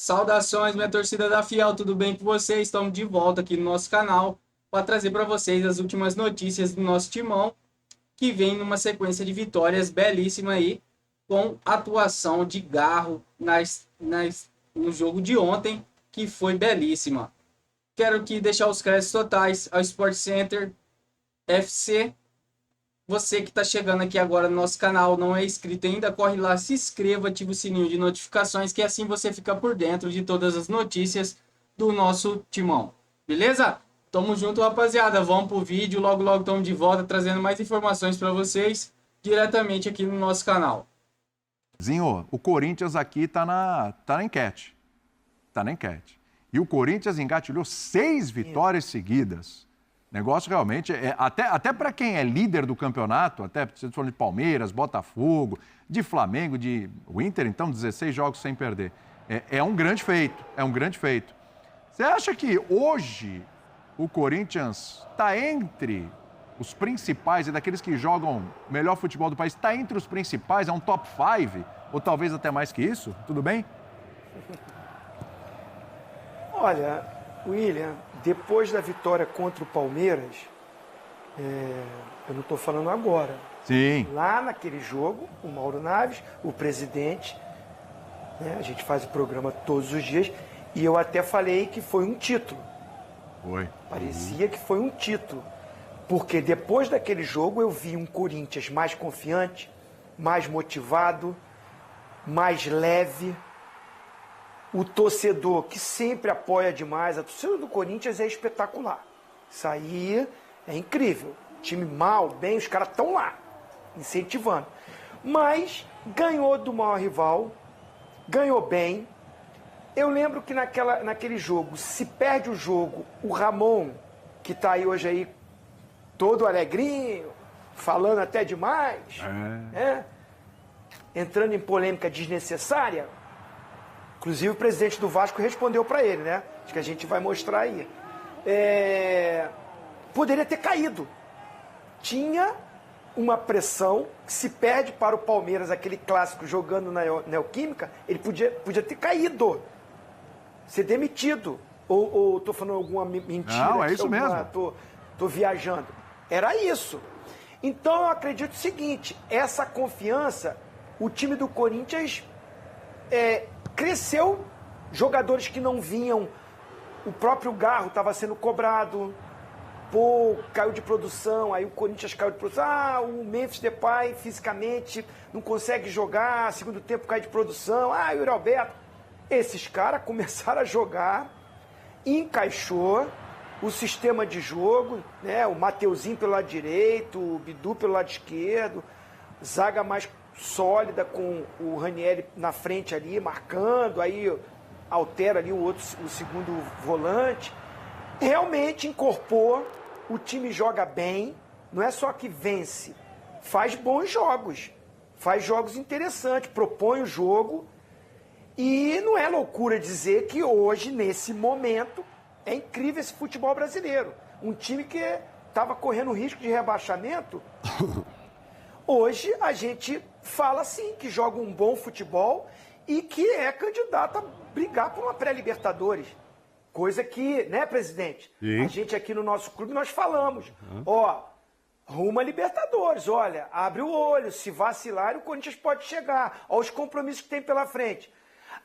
Saudações, minha torcida da Fiel, tudo bem com vocês? Estamos de volta aqui no nosso canal para trazer para vocês as últimas notícias do nosso timão, que vem numa sequência de vitórias belíssima aí, com atuação de Garro no jogo de ontem, que foi belíssima. Quero aqui deixar os créditos totais ao Sport Center FC. Você que está chegando aqui agora no nosso canal, não é inscrito ainda, corre lá, se inscreva, ative o sininho de notificações, que assim você fica por dentro de todas as notícias do nosso timão. Beleza? Tamo junto, rapaziada. Vamos pro vídeo, logo logo estamos de volta, trazendo mais informações para vocês, diretamente aqui no nosso canal. Zinho, o Corinthians aqui tá na enquete. Tá na enquete. E o Corinthians engatilhou 6 vitórias seguidas. Negócio realmente, até para quem é líder do campeonato, até você falando de Palmeiras, Botafogo, de Flamengo, o Inter, então, 16 jogos sem perder. É um grande feito, é um grande feito. Você acha que hoje o Corinthians está entre os principais e daqueles que jogam melhor futebol do país, está entre os principais, é um top 5, ou talvez até mais que isso? Tudo bem? Olha, William, depois da vitória contra o Palmeiras, eu não estou falando agora. Sim. Lá naquele jogo, o Mauro Naves, o presidente, né, a gente faz o programa todos os dias, e eu até falei que foi um título. Foi. Parecia que foi um título. Porque depois daquele jogo eu vi um Corinthians mais confiante, mais motivado, mais leve. O torcedor que sempre apoia demais, a torcida do Corinthians é espetacular. Isso aí é incrível. Time mal, bem, os caras estão lá, incentivando. Mas ganhou do maior rival, ganhou bem. Eu lembro que naquele jogo, se perde o jogo, o Ramon, que está aí hoje aí, todo alegrinho, falando até demais, entrando em polêmica desnecessária. Inclusive o presidente do Vasco respondeu para ele, né? Acho que a gente vai mostrar aí. Poderia ter caído. Tinha uma pressão que se perde para o Palmeiras, aquele clássico jogando na Neoquímica, ele podia ter caído, ser demitido. Ou tô falando alguma mentira? Não, é isso mesmo. Tô viajando. Era isso. Então eu acredito o seguinte, essa confiança, o time do Corinthians cresceu, jogadores que não vinham, o próprio Garro estava sendo cobrado, caiu de produção, aí o Corinthians caiu de produção, o Memphis Depay fisicamente não consegue jogar, segundo tempo cai de produção, o Yuri Alberto. Esses caras começaram a jogar, encaixou o sistema de jogo, né? O Mateuzinho pelo lado direito, o Bidu pelo lado esquerdo, zaga mais sólida com o Ranieri na frente ali, marcando, aí altera ali o segundo volante. Realmente incorporou, o time joga bem, não é só que vence, faz bons jogos, faz jogos interessantes, propõe o jogo, e não é loucura dizer que hoje, nesse momento, é incrível esse futebol brasileiro. Um time que estava correndo risco de rebaixamento, hoje a gente fala assim, que joga um bom futebol e que é candidato a brigar por uma pré-Libertadores. Coisa que, né, presidente? Sim. A gente aqui no nosso clube, nós falamos, rumo a Libertadores, olha, abre o olho, se vacilar, o Corinthians pode chegar, olha os compromissos que tem pela frente.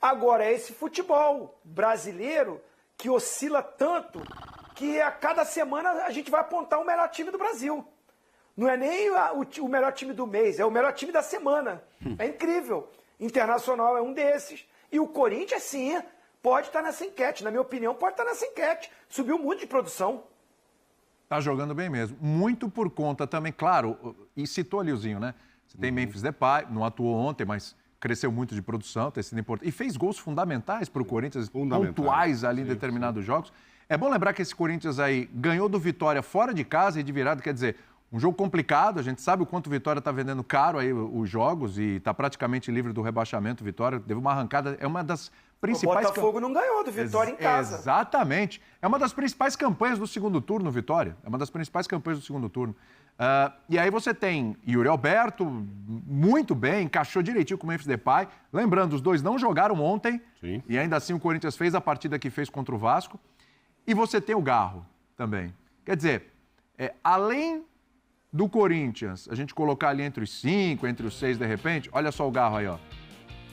Agora, é esse futebol brasileiro que oscila tanto que a cada semana a gente vai apontar o melhor time do Brasil. Não é nem o melhor time do mês, é o melhor time da semana. É incrível. Internacional é um desses. E o Corinthians, sim, pode estar nessa enquete. Na minha opinião, pode estar nessa enquete. Subiu muito de produção. Tá jogando bem mesmo. Muito por conta também, claro, e citou ali o Zinho, né? Você tem Memphis Depay, não atuou ontem, mas cresceu muito de produção, tem sido importante. E fez gols fundamentais para o Corinthians, pontuais ali em determinados jogos. É bom lembrar que esse Corinthians aí ganhou do Vitória fora de casa e de virada, quer dizer, Um jogo complicado, a gente sabe o quanto o Vitória está vendendo caro aí os jogos e está praticamente livre do rebaixamento. O Vitória teve uma arrancada, é uma das principais... O Botafogo não ganhou do Vitória em casa. Exatamente. É uma das principais campanhas do segundo turno, Vitória. É uma das principais campanhas do segundo turno. E aí você tem Yuri Alberto, muito bem, encaixou direitinho com o Memphis Depay. Lembrando, os dois não jogaram ontem. Sim. E ainda assim o Corinthians fez a partida que fez contra o Vasco. E você tem o Garro também. Quer dizer, além do Corinthians, a gente colocar ali entre os 5, entre os 6 de repente, olha só o Garro aí, ó.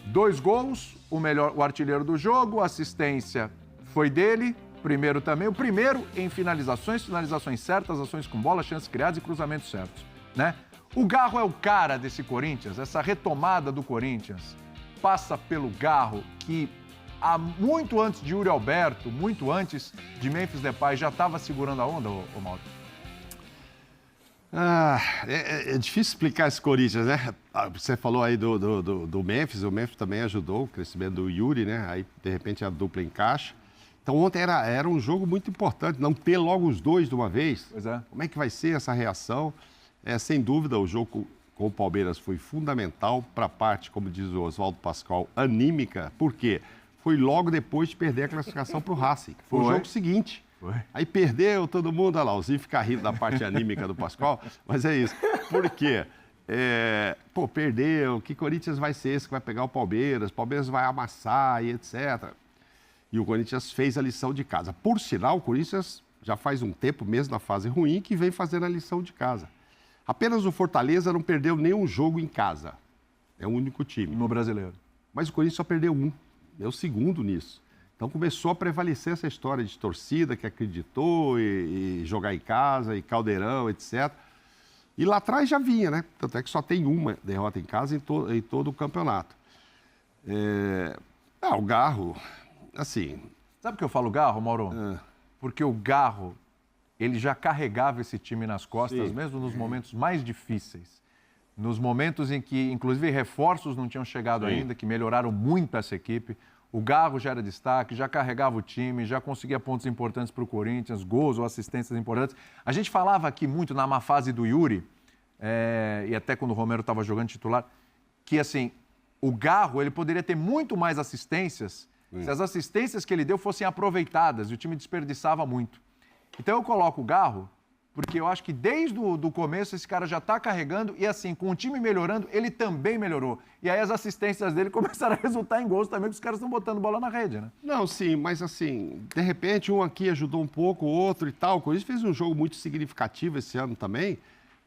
2 gols, o artilheiro do jogo, a assistência foi dele, primeiro também. O primeiro em finalizações certas, ações com bola, chances criadas e cruzamentos certos, né? O Garro é o cara desse Corinthians, essa retomada do Corinthians passa pelo Garro, que muito antes de Yuri Alberto, muito antes de Memphis Depay, já estava segurando a onda, ô Mauro? É difícil explicar esse Corinthians, né? Você falou aí do Memphis, o Memphis também ajudou o crescimento do Yuri, né? Aí, de repente, a dupla encaixa. Então, ontem era um jogo muito importante, não ter logo os dois de uma vez. Pois é. Como é que vai ser essa reação? Sem dúvida, o jogo com o Palmeiras foi fundamental para a parte, como diz o Oswaldo Pascoal, anímica. Por quê? Foi logo depois de perder a classificação para o Racing. Foi o jogo seguinte. Aí perdeu todo mundo, olha lá, o Zinho fica rindo da parte anímica do Pascoal, mas é isso. Por quê? Perdeu, que Corinthians vai ser esse que vai pegar o Palmeiras vai amassar e etc. E o Corinthians fez a lição de casa. Por sinal, o Corinthians já faz um tempo, mesmo na fase ruim, que vem fazendo a lição de casa. Apenas o Fortaleza não perdeu nenhum jogo em casa. É o único time. No Brasileiro. Mas o Corinthians só perdeu um. É o segundo nisso. Então começou a prevalecer essa história de torcida que acreditou e jogar em casa, e Caldeirão, etc. E lá atrás já vinha, né? Tanto é que só tem uma derrota em casa em todo o campeonato. O Garro, assim... Sabe por que eu falo Garro, Mauro? Porque o Garro, ele já carregava esse time nas costas, Sim. mesmo nos momentos mais difíceis. Nos momentos em que, inclusive, reforços não tinham chegado ainda, que melhoraram muito essa equipe. O Garro já era destaque, já carregava o time, já conseguia pontos importantes para o Corinthians, gols ou assistências importantes. A gente falava aqui muito na má fase do Yuri, e até quando o Romero estava jogando titular, que assim, o Garro ele poderia ter muito mais assistências se as assistências que ele deu fossem aproveitadas e o time desperdiçava muito. Então eu coloco o Garro porque eu acho que desde o começo esse cara já está carregando e assim, com o time melhorando, ele também melhorou. E aí as assistências dele começaram a resultar em gols também, porque os caras estão botando bola na rede, né? Não, sim, mas assim, de repente um aqui ajudou um pouco, o outro e tal. O Corinthians fez um jogo muito significativo esse ano também,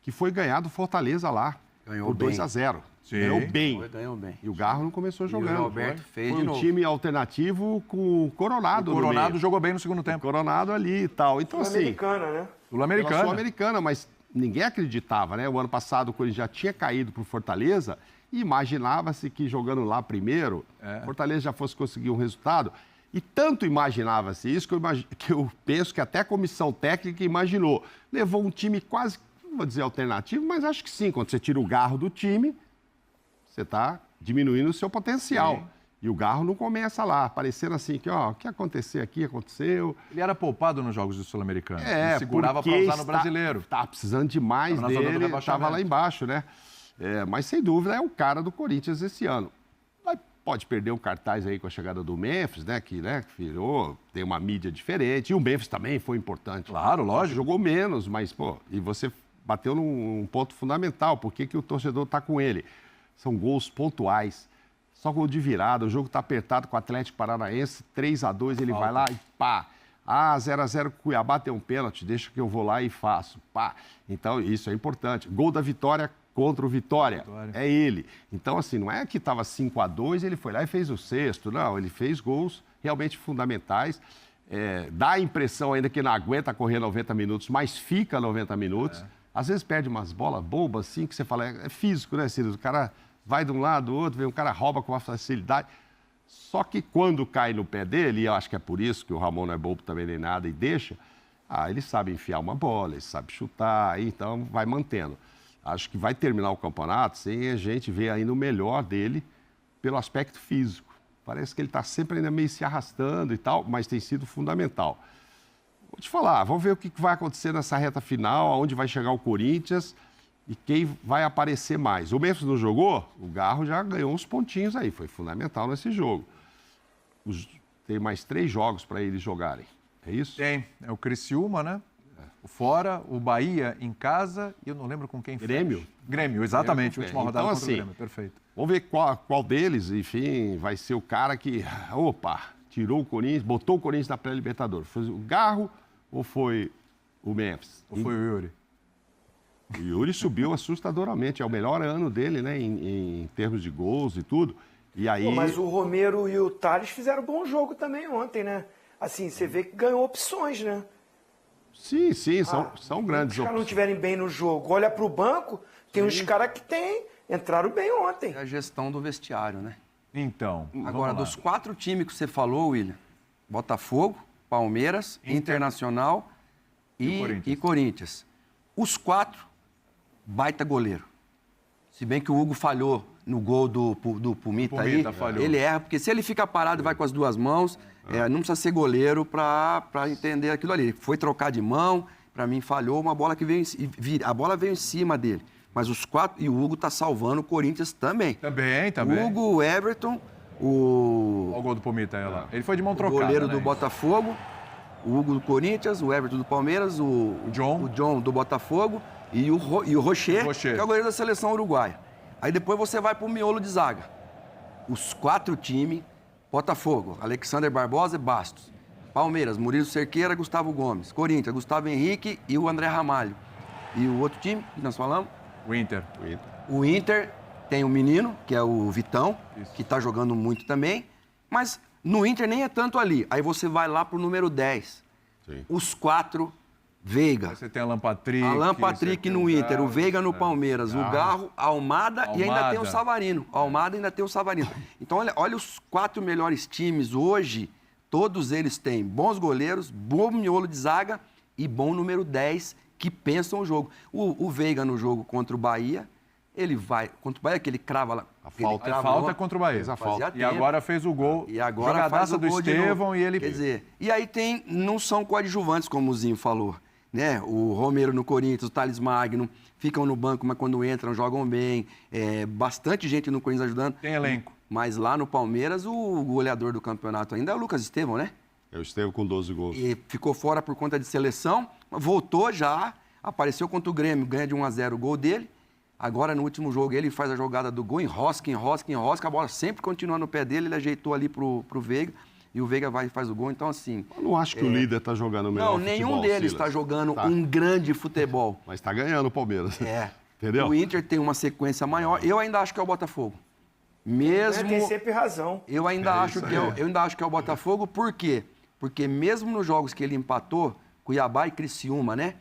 que foi ganhar do Fortaleza lá, Ganhou por bem. 2-0. Sim. Ganhou bem. Bem. E o Garro não começou jogando. o Alberto fez Foi de um novo. time alternativo com o Coronado. O Coronado no meio. jogou bem no segundo O tempo. Coronado ali e tal. Então, assim, Sul-Americana, né? pela Sul-Americana. Sul-Americana, mas ninguém acreditava, né? O ano passado o Corinthians já tinha caído para o Fortaleza e imaginava-se que jogando lá primeiro, Fortaleza já fosse conseguir um resultado. E tanto imaginava-se isso que eu penso que até a comissão técnica imaginou. Levou um time quase, não vou dizer alternativo, mas acho que sim. Quando você tira o Garro do time, você está diminuindo o seu potencial. Sim. E o Garro não começa lá, aparecendo assim, que ó, o que acontecer aqui, aconteceu. Ele era poupado nos jogos do Sul-Americano. Ele segurava para usar no Brasileiro. Estava precisando demais dele, estava lá embaixo, né? Mas, sem dúvida, é o cara do Corinthians esse ano. Pode perder um cartaz aí com a chegada do Memphis, né? Que virou, tem uma mídia diferente. E o Memphis também foi importante. Claro, lógico. Jogou menos, mas, e você bateu num ponto fundamental. Por que o torcedor está com ele? São gols pontuais. Só gol de virada, o jogo está apertado com o Atlético Paranaense, 3-2, ele vai lá e pá. 0-0 com o Cuiabá tem um pênalti, deixa que eu vou lá e faço. Pá. Então, isso é importante. Gol da Vitória contra o Vitória. É ele. Então, assim, não é que estava 5-2, ele foi lá e fez o sexto. Não, ele fez gols realmente fundamentais. Dá a impressão ainda que não aguenta correr 90 minutos, mas fica 90 minutos. Às vezes perde umas bolas bobas, assim, que você fala, é físico, né, Ciro? O cara vai de um lado, do outro, vem um cara rouba com uma facilidade. Só que quando cai no pé dele, e eu acho que é por isso que o Ramon não é bobo também nem nada e deixa, ele sabe enfiar uma bola, ele sabe chutar, então vai mantendo. Acho que vai terminar o campeonato sem a gente ver ainda o melhor dele pelo aspecto físico. Parece que ele está sempre ainda meio se arrastando e tal, mas tem sido fundamental. Vou te falar, vamos ver o que vai acontecer nessa reta final, aonde vai chegar o Corinthians e quem vai aparecer mais. O Memphis não jogou? O Garro já ganhou uns pontinhos aí, foi fundamental nesse jogo. Tem mais 3 jogos para eles jogarem, é isso? Tem, é o Criciúma, né? Fora, o Bahia em casa e eu não lembro com quem Grêmio. fecha. Grêmio, exatamente, última rodada então, contra o Grêmio, perfeito. Vamos ver qual deles, enfim, vai ser o cara que, tirou o Corinthians, botou o Corinthians na pré-Libertadores. Foi o Garro ou foi o Memphis? Ou foi o Yuri? O Yuri subiu assustadoramente, é o melhor ano dele, né, em termos de gols e tudo. E aí... Pô, mas o Romero e o Tales fizeram bom jogo também ontem, né? Assim, você vê que ganhou opções, né? Sim, são grandes Se os caras não estiverem bem no jogo, olha pro banco, tem uns caras que entraram bem ontem. É a gestão do vestiário, né? Então, Agora, dos 4 times que você falou, William, Botafogo, Palmeiras, Internacional e Corinthians. Os 4, baita goleiro. Se bem que o Hugo falhou no gol do Pumita aí, falhou. ele erra, porque se ele fica parado e vai com as 2 mãos, não precisa ser goleiro para entender aquilo ali. Ele foi trocar de mão, para mim falhou, uma bola que veio, a bola veio em cima dele. Mas os 4, e o Hugo tá salvando o Corinthians também. Também. O Hugo, o Everton, Olha o gol do Pomita aí, lá. Ele foi de mão trocada, goleiro né? do Botafogo, o Hugo do Corinthians, o Everton do Palmeiras, o John do Botafogo e o Rocher, que é o goleiro da seleção uruguaia. Aí depois você vai pro miolo de zaga. Os 4 times, Botafogo, Alexander Barbosa e Bastos. Palmeiras, Murilo Cerqueira, Gustavo Gomes. Corinthians, Gustavo Henrique e o André Ramalho. E o outro time que nós falamos? O Inter. O Inter tem um menino, que é o Vitão, que tá jogando muito também. Mas no Inter nem é tanto ali. Aí você vai lá pro número 10. Sim. Os 4, Veiga. Aí você tem Alan Patrick. Alan Patrick no Inter, o Veiga no Palmeiras, o Garro, Almada e ainda tem o Savarino. Almada ainda tem o Savarino. Então, olha os 4 melhores times hoje, todos eles têm bons goleiros, bom miolo de zaga e bom número 10 que pensam o jogo. O Veiga no jogo contra o Bahia, ele vai... Contra o Bahia, que ele crava lá... A falta é contra o Bahia. Fez a falta. E agora fez o gol. E agora jogadaça faz o do gol Estevão e ele... Quer dizer, e aí não são coadjuvantes, como o Zinho falou. Né? O Romero no Corinthians, o Thales Magno, ficam no banco, mas quando entram, jogam bem. Bastante gente no Corinthians ajudando. Tem elenco. Mas lá no Palmeiras, o goleador do campeonato ainda é o Lucas Estevão, né? É o Estevão com 12 gols. E ficou fora por conta de seleção, voltou já, apareceu contra o Grêmio, ganha de 1-0 o gol dele. Agora, no último jogo, ele faz a jogada do gol, enrosca, a bola sempre continua no pé dele, ele ajeitou ali pro Veiga, e o Veiga vai e faz o gol. Então, assim... Eu não acho que o líder está jogando o melhor Não, futebol, nenhum deles Silas. está jogando um grande futebol. Mas está ganhando o Palmeiras. Entendeu? O Inter tem uma sequência maior. Eu ainda acho que é o Botafogo. Mesmo... Tem sempre razão. Eu ainda acho que é o Botafogo. Por quê? Porque mesmo nos jogos que ele empatou, Cuiabá e Criciúma, né?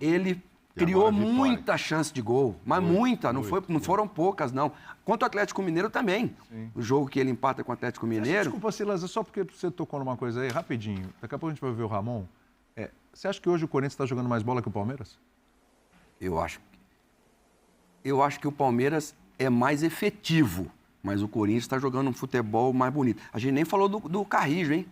Ele criou muita chance de gol. Mas muita. Não foram poucas, não. Contra o Atlético Mineiro também. O jogo que ele empata com o Atlético Mineiro... Desculpa, Silas, é só porque você tocou numa coisa aí, rapidinho. Daqui a pouco a gente vai ver o Ramon. Você acha que hoje o Corinthians está jogando mais bola que o Palmeiras? Eu acho que o Palmeiras é mais efetivo, mas o Corinthians está jogando um futebol mais bonito. A gente nem falou do Carrijo, hein?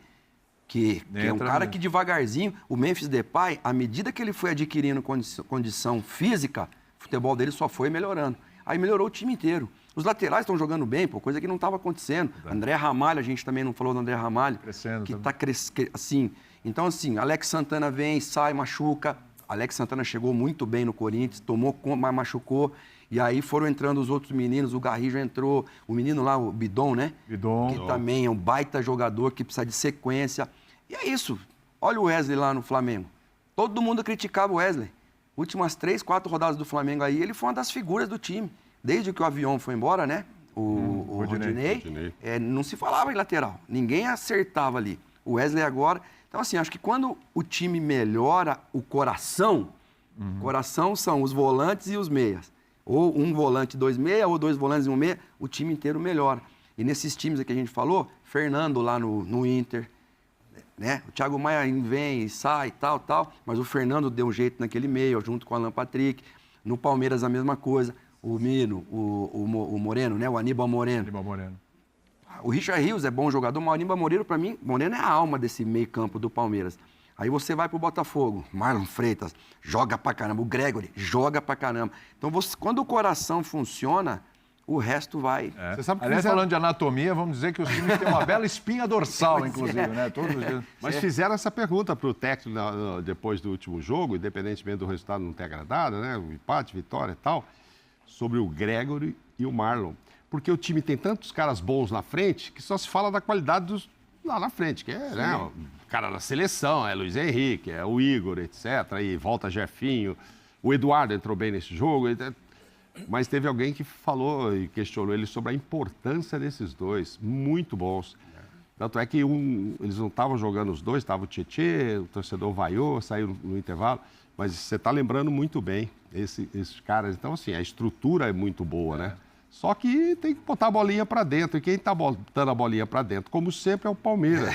Que é um cara que devagarzinho, o Memphis Depay, à medida que ele foi adquirindo condição física, o futebol dele só foi melhorando. Aí melhorou o time inteiro. Os laterais estão jogando bem, coisa que não estava acontecendo. André Ramalho, a gente também não falou do André Ramalho. Crescendo que também. está crescendo, assim. Então, assim, Alex Santana vem, sai, machuca. Alex Santana chegou muito bem no Corinthians, tomou conta, mas machucou. E aí foram entrando os outros meninos, o Garrido entrou, o menino lá, o Bidon, né? Bidon. Que também é um baita jogador, que precisa de sequência. E é isso. Olha o Wesley lá no Flamengo. Todo mundo criticava o Wesley. Últimas 3, 4 rodadas do Flamengo aí, ele foi uma das figuras do time. Desde que o Avião foi embora, né? O Rodinei. Não se falava em lateral. Ninguém acertava ali. O Wesley agora... Então, assim, acho que quando o time melhora o coração, coração são os volantes e os meias. Ou um volante, 2 meia, ou 2 volantes e 1 meia, o time inteiro melhora. E nesses times aqui que a gente falou, Fernando lá no Inter, né? O Thiago Maia vem e sai, tal, mas o Fernando deu um jeito naquele meio, junto com o Alan Patrick. No Palmeiras, a mesma coisa. O Mino, o Moreno, né? O Aníbal Moreno. O Richard Rios é bom jogador, mas o Aníbal Moreno, para mim, Moreno é a alma desse meio campo do Palmeiras. Aí você vai pro Botafogo, Marlon Freitas, joga pra caramba. O Gregory, joga pra caramba. Então, quando o coração funciona, o resto vai. Você sabe que Aliás, fizeram- falando de anatomia, vamos dizer que os times têm uma bela espinha dorsal, inclusive, né? Todos os dias. Mas fizeram essa pergunta para o técnico depois do último jogo, independentemente do resultado não ter agradado, né? O empate, vitória e tal, sobre o Gregory e o Marlon. Porque o time tem tantos caras bons na frente que só se fala da qualidade dos lá na frente, que é né, o cara da seleção, é Luiz Henrique, é o Igor, etc. E volta Jefinho. O Eduardo entrou bem nesse jogo. Mas teve alguém que falou e questionou ele sobre a importância desses dois, muito bons. Tanto é que eles não estavam jogando os dois, estava o Tietê, o torcedor vaiou, saiu no intervalo. Mas você está lembrando muito bem esses caras. Então, assim, a estrutura é muito boa, né? Só que tem que botar a bolinha para dentro. E quem está botando a bolinha para dentro, como sempre, é o Palmeiras.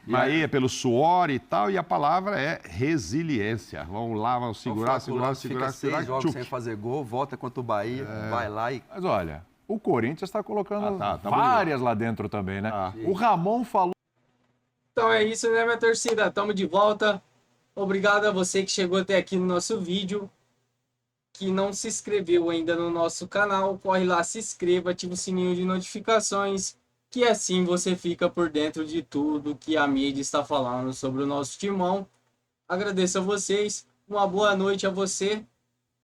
E aí é pelo suor e tal, e a palavra é resiliência. Vamos lá, vamos segurar. Fica 6 jogos tchuc. sem fazer gol, volta contra o Bahia, vai lá e... Mas olha, o Corinthians está colocando tá várias lá dentro também, né? Ah. O Ramon falou. Então é isso, né, minha torcida? Tamo de volta. Obrigado a você que chegou até aqui no nosso vídeo. Que não se inscreveu ainda no nosso canal, corre lá, se inscreva, ativa o sininho de notificações, que assim você fica por dentro de tudo que a mídia está falando sobre o nosso timão. Agradeço a vocês, uma boa noite a você